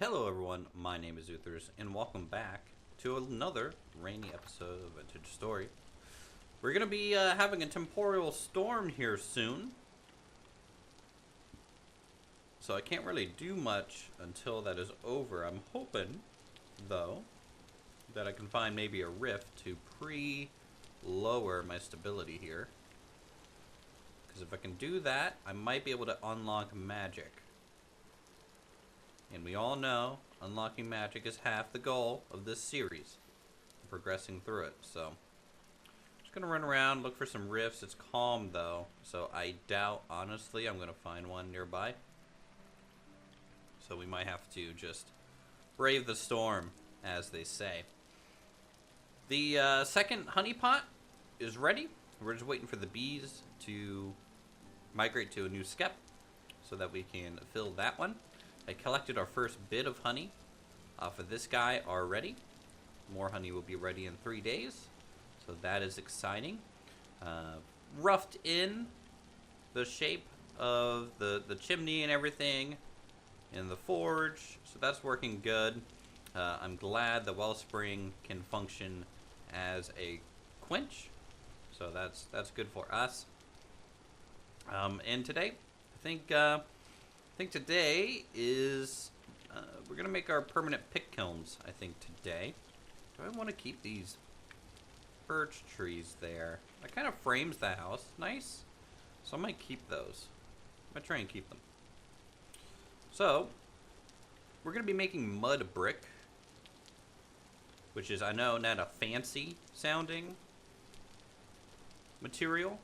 Hello everyone, my name is Uthris, and welcome back to another rainy episode of Vintage Story. We're going to be having a temporal storm here soon, so I can't really do much until that is over. I'm hoping, though, that I can find maybe a rift to pre-lower my stability here. Because if I can do that, I might be able to unlock magic. And we all know unlocking magic is half the goal of this series, progressing through it. So I'm just gonna run around, look for some rifts. It's calm though, so I doubt, honestly, I'm gonna find one nearby. So we might have to just brave the storm, as they say. The second honeypot is ready. We're just waiting for the bees to migrate to a new skep so that we can fill that one. I collected our first bit of honey off of this guy already. More honey will be ready in 3 days, so that is exciting. Roughed in the shape of the chimney and everything in the forge, so that's working good. I'm glad the wellspring can function as a quench, so that's good for us. And today, I think today is, we're going to make our permanent pick kilns, I think, today. Do I want to keep these birch trees there? That kind of frames the house. Nice. So I might keep those. I might try and keep them. So, we're going to be making mud brick, which is, I know, not a fancy sounding material,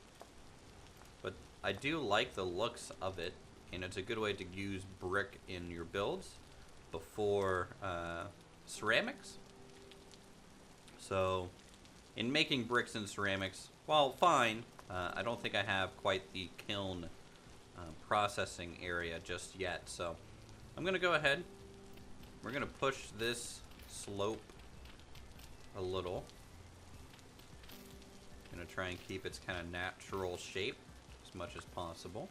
but I do like the looks of it. And it's a good way to use brick in your builds before ceramics. So, in making bricks and ceramics, while fine, I don't think I have quite the kiln processing area just yet. So, I'm going to go ahead. We're going to push this slope a little. I'm going to try and keep its kind of natural shape as much as possible.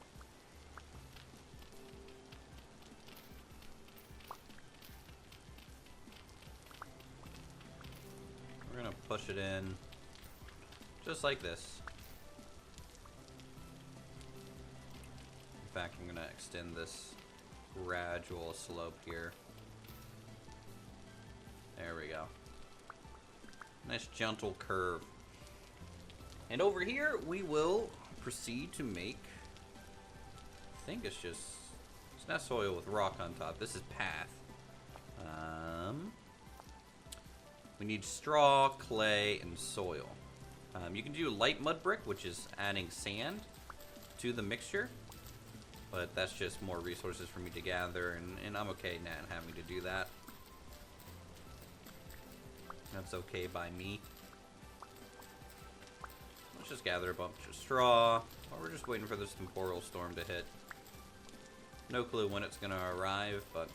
We're going to push it in just like this. In fact, I'm going to extend this gradual slope here. There we go. Nice gentle curve. And over here, we will proceed to make, I think it's not soil with rock on top. This is path. We need straw, clay, and soil. You can do light mud brick, which is adding sand to the mixture, but that's just more resources for me to gather, and I'm okay not having to do that. That's okay by me. Let's just gather a bunch of straw. Well, we're just waiting for this temporal storm to hit. No clue when it's gonna arrive, but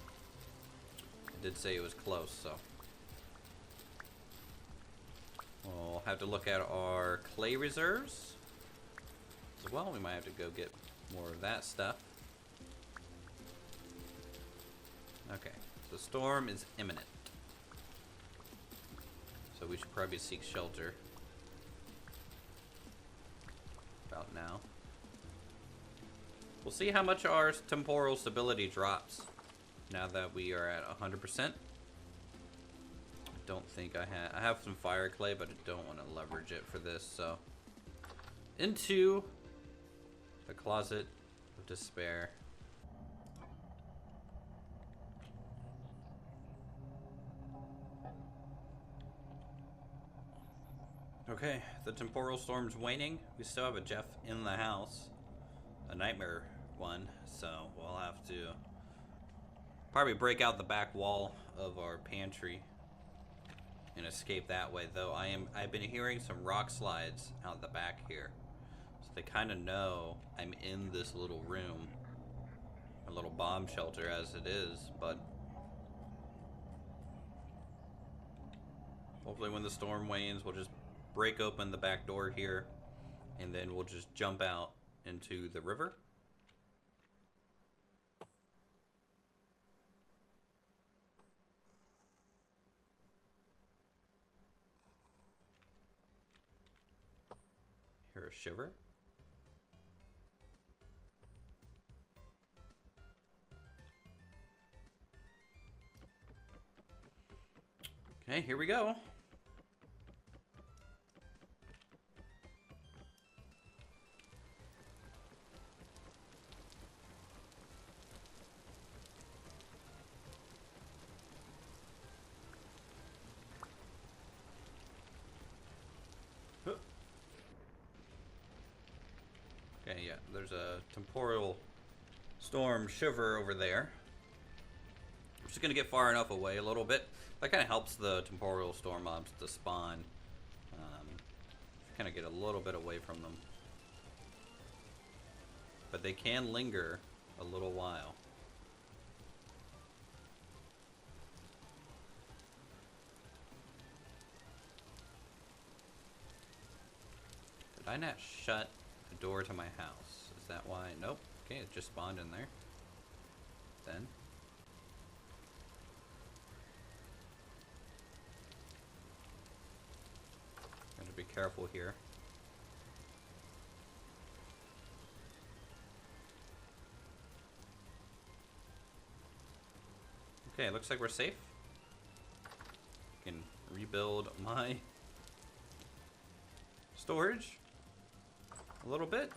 it did say it was close, so. We'll have to look at our clay reserves as well. We might have to go get more of that stuff. Okay, the storm is imminent, so we should probably seek shelter about now. We'll see how much our temporal stability drops now that we are at 100%. Don't think I have some fire clay, but I don't want to leverage it for this, so into the closet of despair. Okay, the temporal storm's waning. We still have a Jeff in the house, a nightmare one, so we'll have to probably break out the back wall of our pantry and escape that way, though I've been hearing some rock slides out the back here, so they kind of know I'm in this little room, a little bomb shelter as it is. But hopefully when the storm wanes, we'll just break open the back door here, and then we'll just jump out into the river. Hear a shiver. Okay, here we go. Okay, yeah, there's a temporal storm shiver over there. I'm just gonna get far enough away a little bit. That kind of helps the temporal storm mobs to spawn. Kind of get a little bit away from them. But they can linger a little while. Did I not shut the door to my house? Is that why? Nope. Okay, it just spawned in there. Then. Gotta be careful here. Okay, looks like we're safe. I can rebuild my storage a little bit.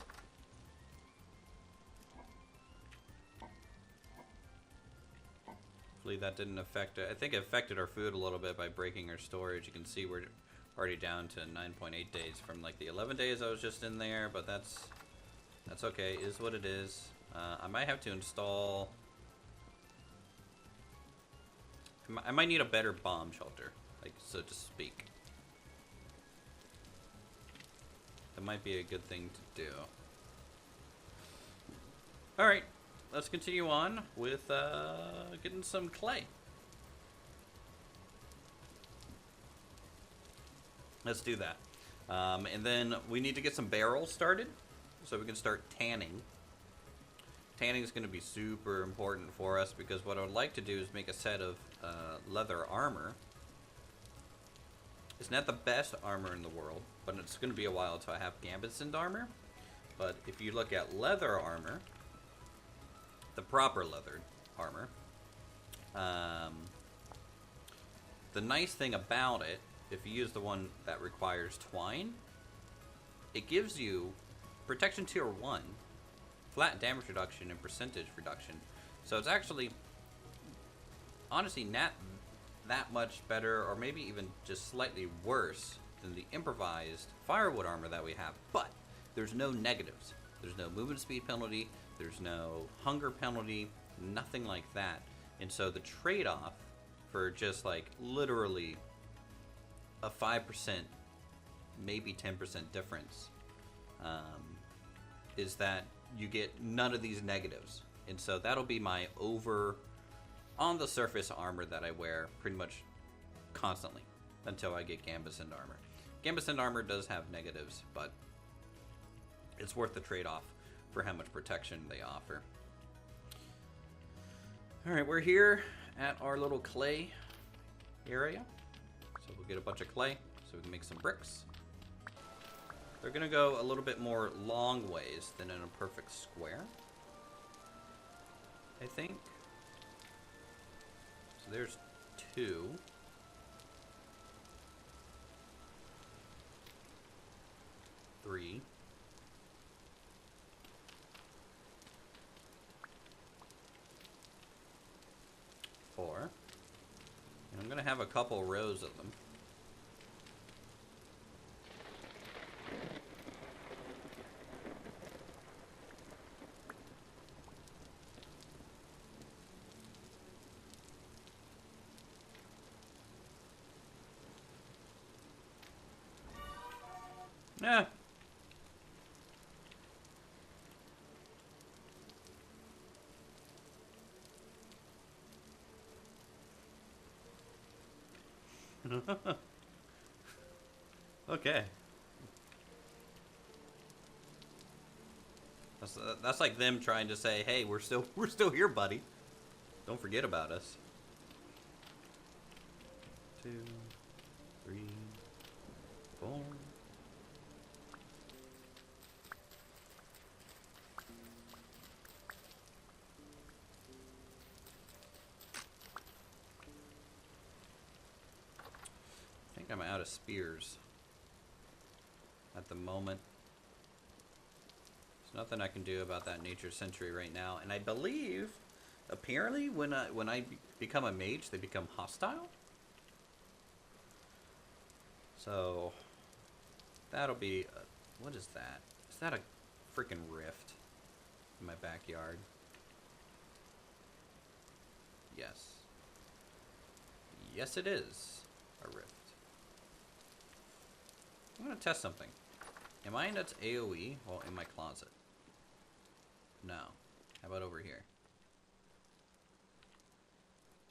Hopefully that didn't affect it. I think it affected our food a little bit by breaking our storage. You can see we're already down to 9.8 days from like the 11 days I was just in there, but that's okay. Is what it is. I might have to install. I might need a better bomb shelter, like so to speak. That might be a good thing to do. All right, let's continue on with getting some clay. Let's do that. And then we need to get some barrels started so we can start tanning. Tanning is going to be super important for us because what I would like to do is make a set of leather armor. It's not the best armor in the world, but it's going to be a while until I have gambesoned armor. But if you look at leather armor, the proper leather armor, the nice thing about it, if you use the one that requires twine, it gives you protection tier 1, flat damage reduction, and percentage reduction. So it's actually, honestly, not that much better, or maybe even just slightly worse than the improvised firewood armor that we have. But there's no negatives. There's no movement speed penalty. There's no hunger penalty. Nothing like that. And so the trade-off for just like literally a 5%, maybe 10% difference, is that you get none of these negatives. And so that'll be my on the surface armor that I wear pretty much constantly until I get gambesoned armor. Gambesoned armor does have negatives, but it's worth the trade-off for how much protection they offer. Alright, we're here at our little clay area. So we'll get a bunch of clay so we can make some bricks. They're going to go a little bit more long ways than in a perfect square, I think. So there's 2. Three. 4. And I'm going to have a couple rows of them. Yeah. Okay. That's like them trying to say, "Hey, we're still here, buddy. Don't forget about us." 2, 3, 4. of spears at the moment. There's nothing I can do about that nature sentry right now. And I believe, apparently, when I become a mage, they become hostile. So that'll be what is that? Is that a freaking rift in my backyard? Yes. Yes, it is a rift. I'm gonna test something. Am I in its AoE? Well, in my closet. No. How about over here?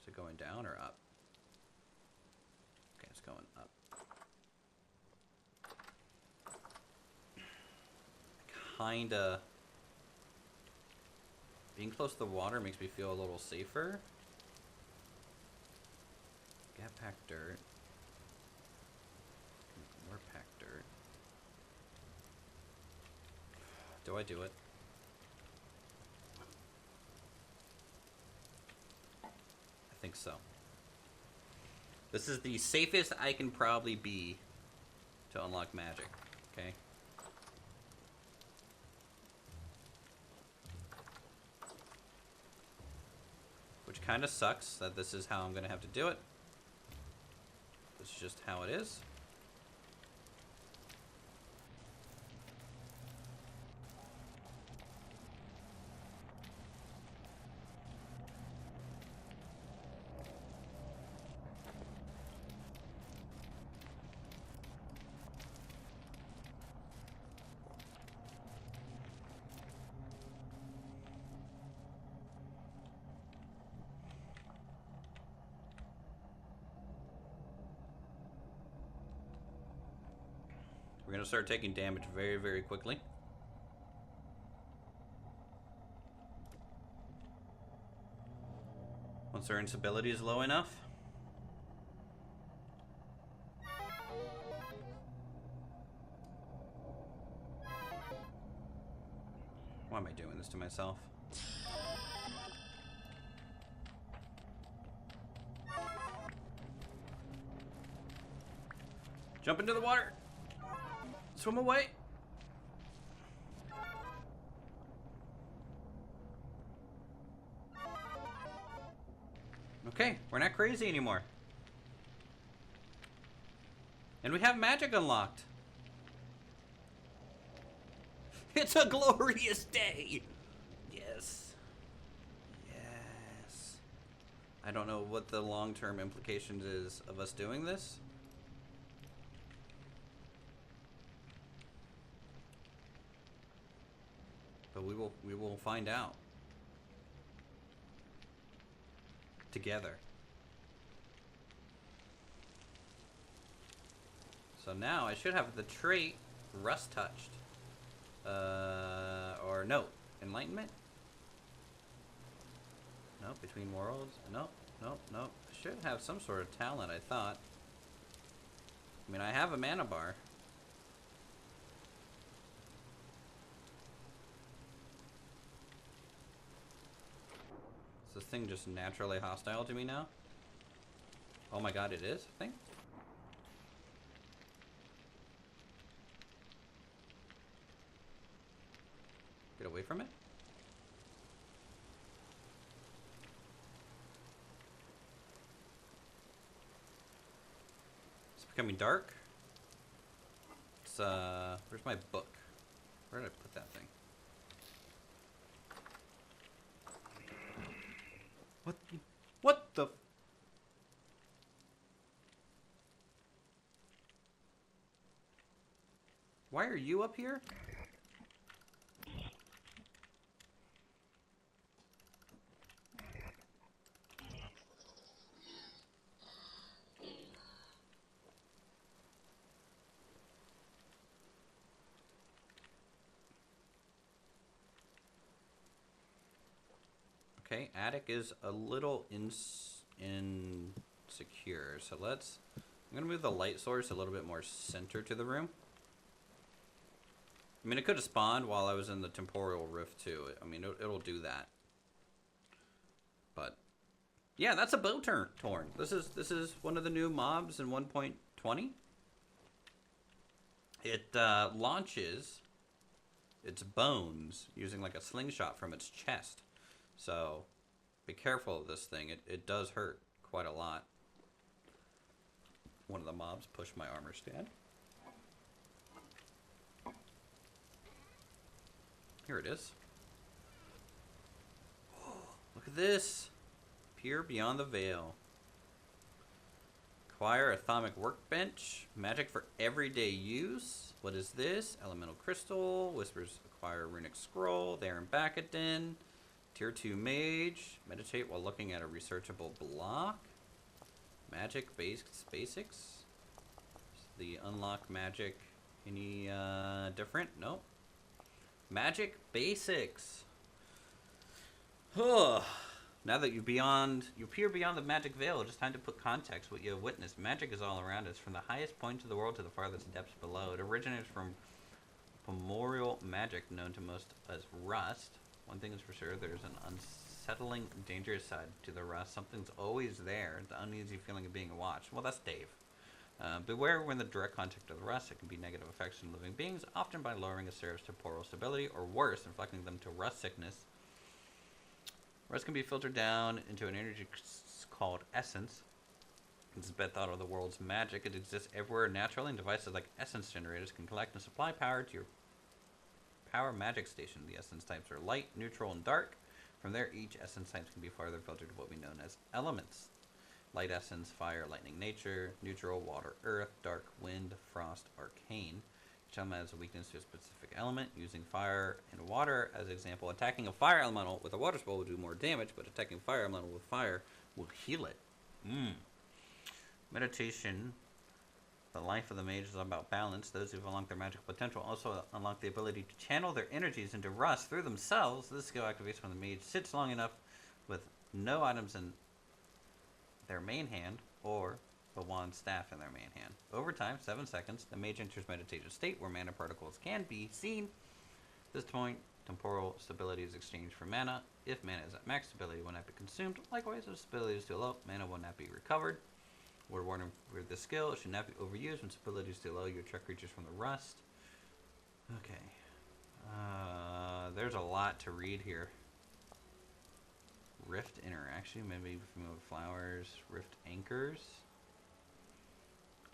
Is it going down or up? Okay, it's going up. Kinda. Being close to the water makes me feel a little safer. Get pack dirt. More pack dirt. Do I do it? I think so. This is the safest I can probably be to unlock magic, okay? Which kind of sucks that this is how I'm going to have to do it. This is just how it is. We're going to start taking damage very, very quickly. Once our instability is low enough. Why am I doing this to myself? Jump into the water! Swim away! Okay, we're not crazy anymore. And we have magic unlocked. It's a glorious day! Yes. Yes. I don't know what the long-term implications is of us doing this. But we will find out. Together. So now I should have the trait Rust Touched. Or no, Enlightenment? No, Between Worlds? No. I should have some sort of talent, I thought. I mean, I have a mana bar. Is this thing just naturally hostile to me now? Oh my god, it is, I think. Get away from it. It's becoming dark. It's, where's my book? Where did I put that thing? What the? Why are you up here? Okay, attic is a little insecure, so let's... I'm gonna move the light source a little bit more center to the room. I mean, it could have spawned while I was in the temporal rift too. I mean, it'll do that. But yeah, that's a bow torn. This is one of the new mobs in 1.20. It launches its bones using like a slingshot from its chest. So be careful of this thing. It does hurt quite a lot. One of the mobs pushed my armor stand. Here it is. Look at this. Peer beyond the veil. Acquire atomic workbench. Magic for everyday use. What is this? Elemental crystal. Whispers acquire runic scroll. There and back again. Tier 2 mage. Meditate while looking at a researchable block. Magic basics. The unlock magic. Any different? Nope. Magic basics. Huh. Now that you peer beyond the magic veil, it's time to put context what you have witnessed. Magic is all around us, from the highest point of the world to the farthest depths below. It originates from primordial magic known to most as rust. One thing is for sure, there's an unsettling, dangerous side to the rust. Something's always there, the uneasy feeling of being watched. Well, that's Dave. Beware when the direct contact of the rust. It can be negative effects on living beings, often by lowering a seraph's temporal stability, or worse, inflicting them to rust sickness. Rust can be filtered down into an energy called essence. This is bad thought of the world's magic. It exists everywhere naturally, and devices like essence generators can collect and supply power to your power magic station. The essence types are light, neutral, and dark. From there, each essence type can be further filtered to what we know as elements. Light essence, fire, lightning, nature. Neutral, water, earth. Dark, wind, frost, arcane. Each element has a weakness to a specific element. Using fire and water as an example, attacking a fire elemental with a water spell will do more damage, but attacking a fire elemental with fire will heal it. Meditation. The life of the mage is about balance. Those who've unlocked their magical potential also unlock the ability to channel their energies into rust through themselves. This skill activates when the mage sits long enough with no items in their main hand or the wand staff in their main hand. Over time, 7 seconds, the mage enters meditative state where mana particles can be seen. At this point, temporal stability is exchanged for mana. If mana is at max, stability will not be consumed. Likewise, if stability is too low, mana will not be recovered. Word warning for this skill: it should not be overused. When stability is too low, you attract creatures from the rust. Okay. There's a lot to read here. Rift interaction, maybe familiar with flowers. Rift anchors.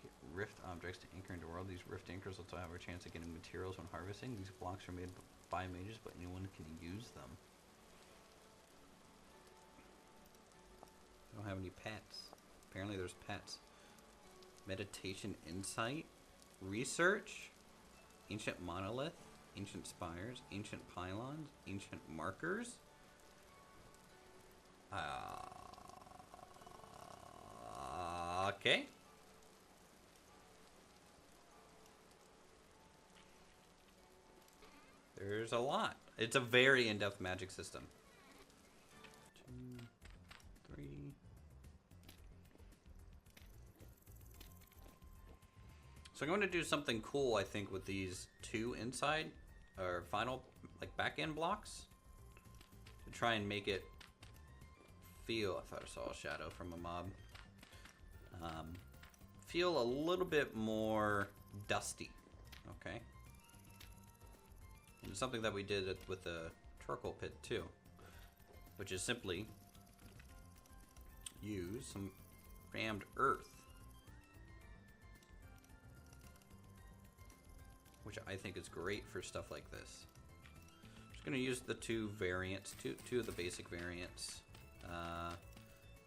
Get rift objects to anchor into the world. These rift anchors also have a chance of getting materials when harvesting. These blocks are made by mages, but anyone can use them. I don't have any pets. Apparently there's pets. Meditation insight. Research. Ancient monolith. Ancient spires. Ancient pylons. Ancient markers. Okay. There's a lot. It's a very in-depth magic system. 2, 3. So I'm going to do something cool, I think, with these 2 inside or final like back-end blocks to try and make it feel. I thought I saw a shadow from a mob. Feel a little bit more dusty. Okay. And something that we did with the charcoal pit too, which is simply use some rammed earth, which I think is great for stuff like this. I'm just going to use the 2 variants, two of the basic variants.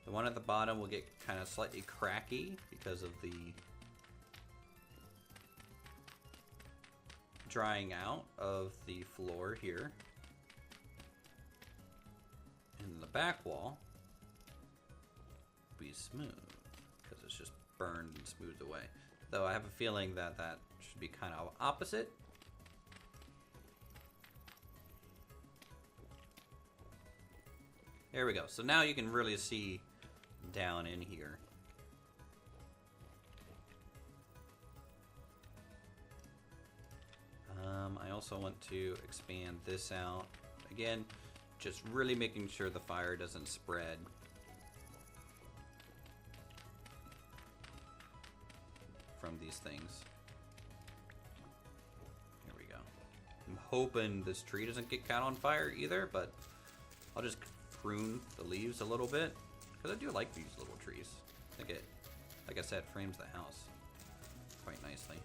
The one at the bottom will get kind of slightly cracky because of the drying out of the floor here. And the back wall will be smooth because it's just burned and smoothed away. Though I have a feeling that that should be kind of opposite. There we go. So now you can really see down in here. I also want to expand this out. Again, just really making sure the fire doesn't spread. From these things. hoping this tree doesn't get caught on fire either, but I'll just prune the leaves a little bit, because I do like these little trees. I think it, like I said, frames the house quite nicely.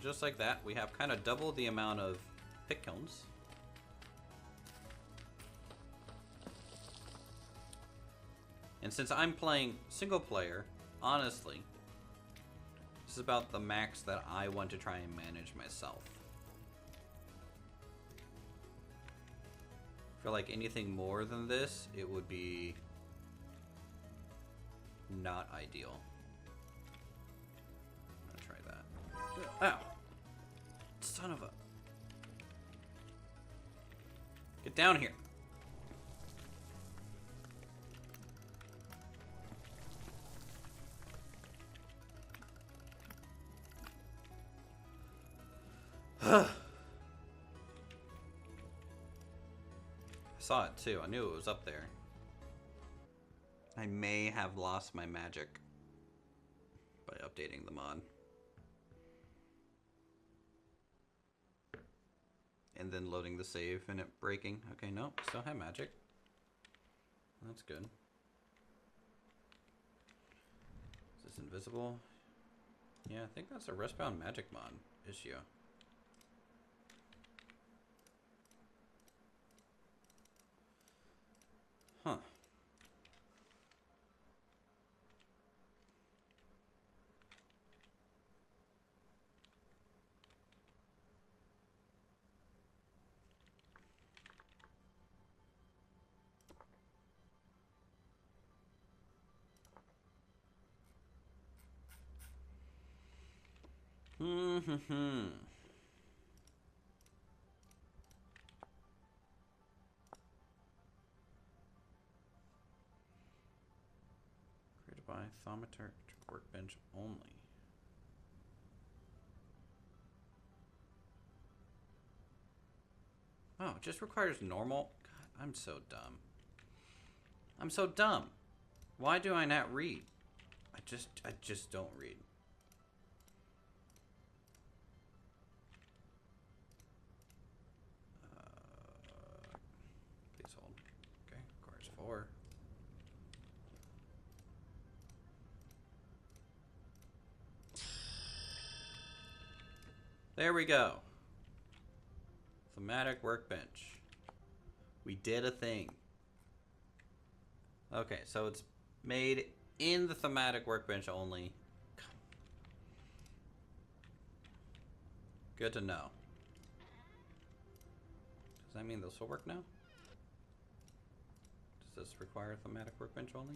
Just like that, we have kind of double the amount of pit kilns. And since I'm playing single player, honestly, this is about the max that I want to try and manage myself. I feel like anything more than this, it would be not ideal. I'm gonna try that. Ow! Son of a... Get down here. I saw it too. I knew it was up there. I may have lost my magic by updating the mod. And then loading the save and it breaking. Okay, no, still have magic. That's good. Is this invisible? Yeah, I think that's a RUSTBOUND Magic mod issue. Huh. Created by thaumaturg workbench only. Oh, it just requires normal. God, I'm so dumb. I'm so dumb. Why do I not read? I just don't read. Please hold. Okay, requires 4. There we go. Thematic workbench. We did a thing. Okay, so it's made in the thematic workbench only. Good to know. Does that mean this will work now? Does this require thematic workbench only?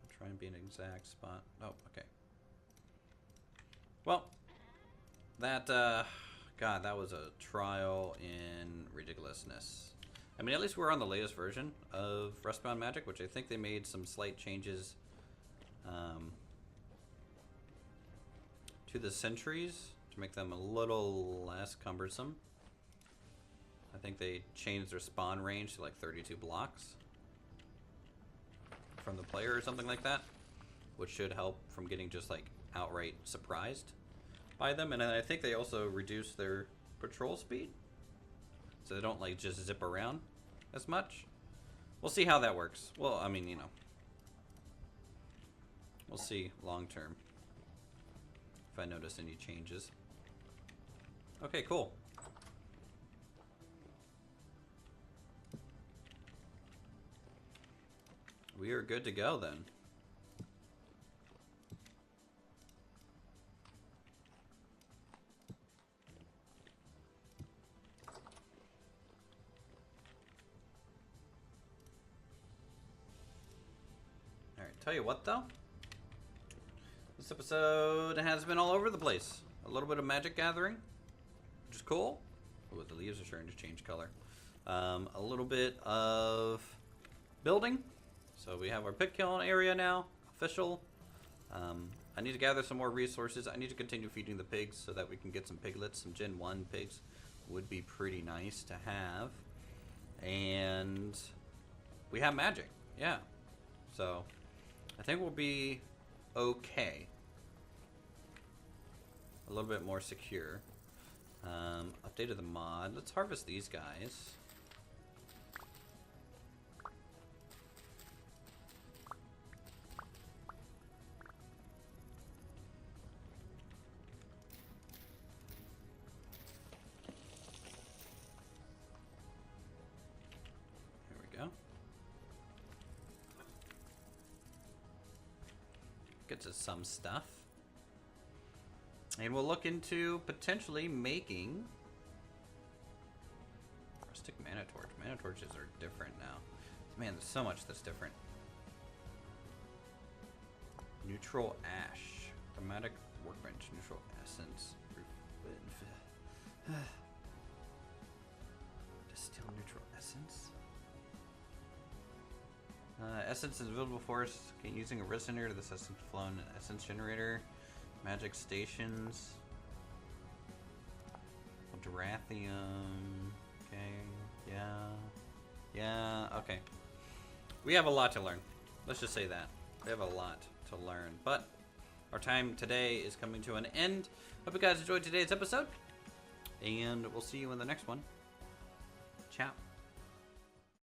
I'll try and be an exact spot. Oh, okay. Well, that, God, that was a trial in ridiculousness. I mean, at least we're on the latest version of RUSTBOUND Magic, which I think they made some slight changes to the sentries to make them a little less cumbersome. I think they changed their spawn range to like 32 blocks from the player or something like that, which should help from getting just like outright surprised by them. And then I think they also reduced their patrol speed, so they don't like just zip around as much. We'll see how that works. Well, I mean, you know, we'll see long term if I notice any changes. Okay, cool. We are good to go then. Alright, tell you what though. This episode has been all over the place. A little bit of magic gathering, which is cool. Oh, the leaves are starting to change color. A little bit of building. So we have our pig kiln area now, official. I need to gather some more resources. I need to continue feeding the pigs so that we can get some piglets. Some Gen 1 pigs would be pretty nice to have. And we have magic, yeah. So I think we'll be okay. A little bit more secure. Updated the mod. Let's harvest these guys. Here we go. Gets us some stuff. And we'll look into potentially making rustic mana torch. Mana torches are different now. Man, there's so much that's different. Neutral ash. Chromatic workbench. Neutral essence. Distill neutral essence. Essence is available for us. Okay, using a resonator to this essence flow and essence generator. Magic stations. Drathium. Okay. Yeah. Okay. We have a lot to learn. Let's just say that. We have a lot to learn. But our time today is coming to an end. Hope you guys enjoyed today's episode. And we'll see you in the next one. Ciao.